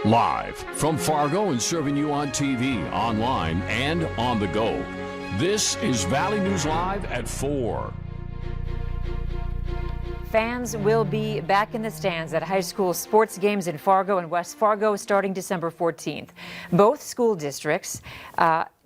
Live from Fargo and serving you on TV, online, and on the go. This is Valley News Live at 4. Fans will be back in the stands at high school sports games in Fargo and West Fargo starting December 14th. Both school districts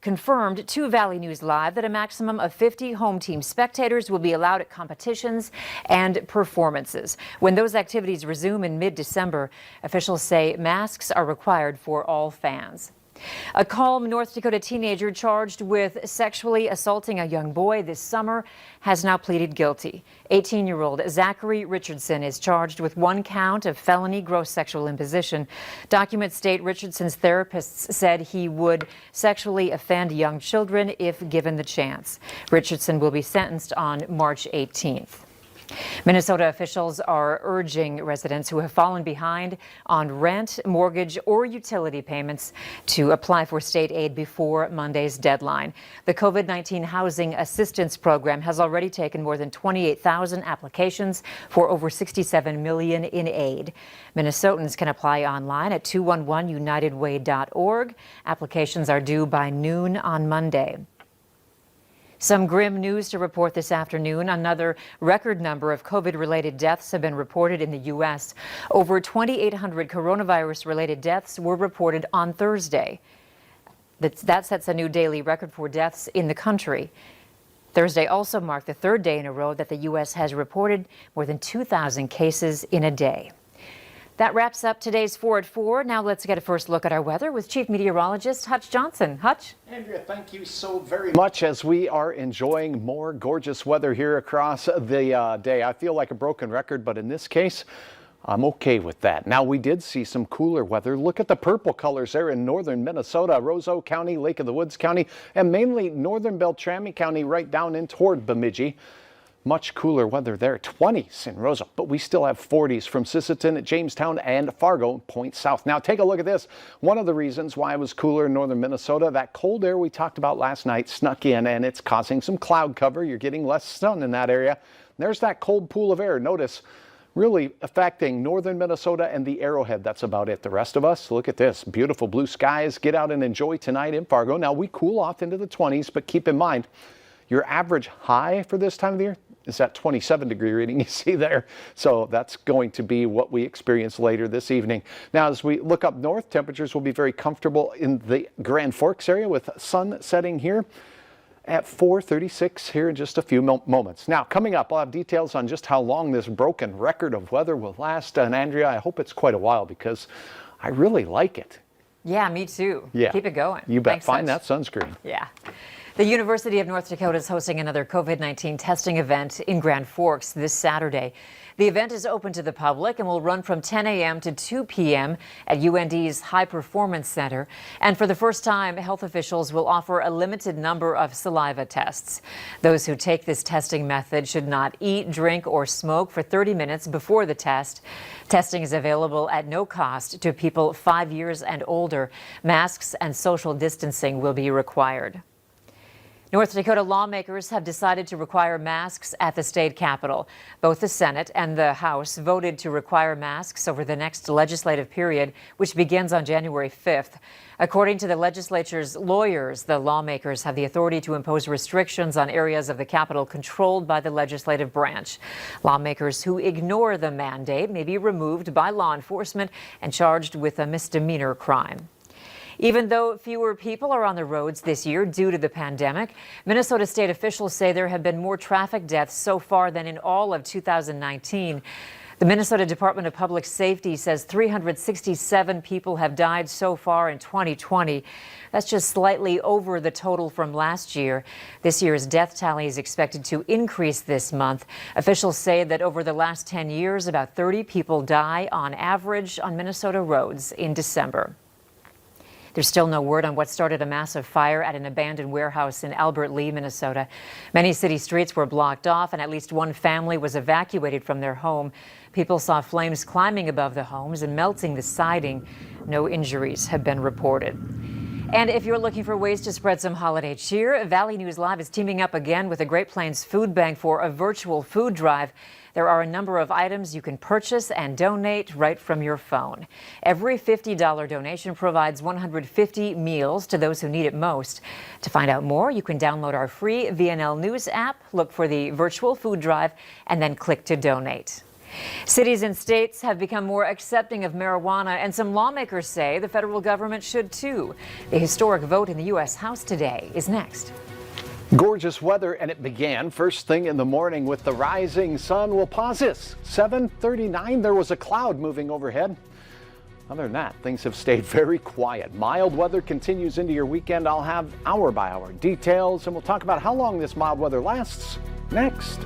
confirmed to Valley News Live that a maximum of 50 home team spectators will be allowed at competitions and performances. When those activities resume in mid-December, officials say masks are required for all fans. A calm North Dakota teenager charged with sexually assaulting a young boy this summer has now pleaded guilty. 18-year-old Zachary Richardson is charged with 1 count of felony gross sexual imposition. Documents state Richardson's therapists said he would sexually offend young children if given the chance. Richardson will be sentenced on March 18th. Minnesota officials are urging residents who have fallen behind on rent, mortgage, or utility payments to apply for state aid before Monday's deadline. The COVID-19 Housing Assistance Program has already taken more than 28,000 applications for over $67 million in aid. Minnesotans can apply online at 211unitedway.org. Applications are due by noon on Monday. Some grim news to report this afternoon. Another record number of COVID-related deaths have been reported in the U.S. Over 2,800 coronavirus-related deaths were reported on Thursday. That sets a new daily record for deaths in the country. Thursday also marked the 3rd day in a row that the U.S. has reported more than 2,000 cases in a day. That wraps up today's 4 at 4. Now let's get a first look at our weather with Chief Meteorologist Hutch Johnson. Hutch? Andrea, thank you so very much as we are enjoying more gorgeous weather here across the day. I feel like a broken record, but in this case, I'm okay with that. Now, we did see some cooler weather. Look at the purple colors there in northern Minnesota, Roseau County, Lake of the Woods County, and mainly northern Beltrami County right down in toward Bemidji. Much cooler weather there, 20s in Roseau, but we still have 40s from Sisseton, Jamestown, and Fargo, Point South. Now take a look at this. One of the reasons why it was cooler in northern Minnesota, that cold air we talked about last night snuck in, and it's causing some cloud cover. You're getting less sun in that area. There's that cold pool of air. Notice really affecting northern Minnesota and the Arrowhead. That's about it. The rest of us, look at this. Beautiful blue skies. Get out and enjoy tonight in Fargo. Now we cool off into the 20s, but keep in mind, your average high for this time of the year is that 27-degree reading you see there. So that's going to be what we experience later this evening. Now, as we look up north, temperatures will be very comfortable in the Grand Forks area with sun setting here at 4:36 here in just a few moments. Now, coming up, I'll have details on just how long this broken record of weather will last. And Andrea, I hope it's quite a while because I really like it. Yeah, me too. Yeah. Keep it going. You bet. Thanks, Find Hutch. that sunscreen. Yeah. The University of North Dakota is hosting another COVID-19 testing event in Grand Forks this Saturday. The event is open to the public and will run from 10 a.m. to 2 p.m. at UND's High Performance Center. And for the first time, health officials will offer a limited number of saliva tests. Those who take this testing method should not eat, drink, or smoke for 30 minutes before the test. Testing is available at no cost to people 5 years and older. Masks and social distancing will be required. North Dakota lawmakers have decided to require masks at the state capitol. Both the Senate and the House voted to require masks over the next legislative period, which begins on January 5th. According to the legislature's lawyers, the lawmakers have the authority to impose restrictions on areas of the Capitol controlled by the legislative branch. Lawmakers who ignore the mandate may be removed by law enforcement and charged with a misdemeanor crime. Even though fewer people are on the roads this year due to the pandemic, Minnesota state officials say there have been more traffic deaths so far than in all of 2019. The Minnesota Department of Public Safety says 367 people have died so far in 2020. That's just slightly over the total from last year. This year's death tally is expected to increase this month. Officials say that over the last 10 years, about 30 people die on average on Minnesota roads in December. There's still no word on what started a massive fire at an abandoned warehouse in Albert Lea, Minnesota. Many city streets were blocked off, and at least one family was evacuated from their home. People saw flames climbing above the homes and melting the siding. No injuries have been reported. And if you're looking for ways to spread some holiday cheer, Valley News Live is teaming up again with the Great Plains Food Bank for a virtual food drive. There are a number of items you can purchase and donate right from your phone. Every $50 donation provides 150 meals to those who need it most. To find out more, you can download our free VNL News app, look for the virtual food drive, and then click to donate. Cities and states have become more accepting of marijuana, and some lawmakers say the federal government should too. The historic vote in the U.S. House today is next. Gorgeous weather, and it began first thing in the morning with the rising sun. We'll pause this. 7:39, there was a cloud moving overhead. Other than that, things have stayed very quiet. Mild weather continues into your weekend. I'll have hour by hour details, and we'll talk about how long this mild weather lasts next.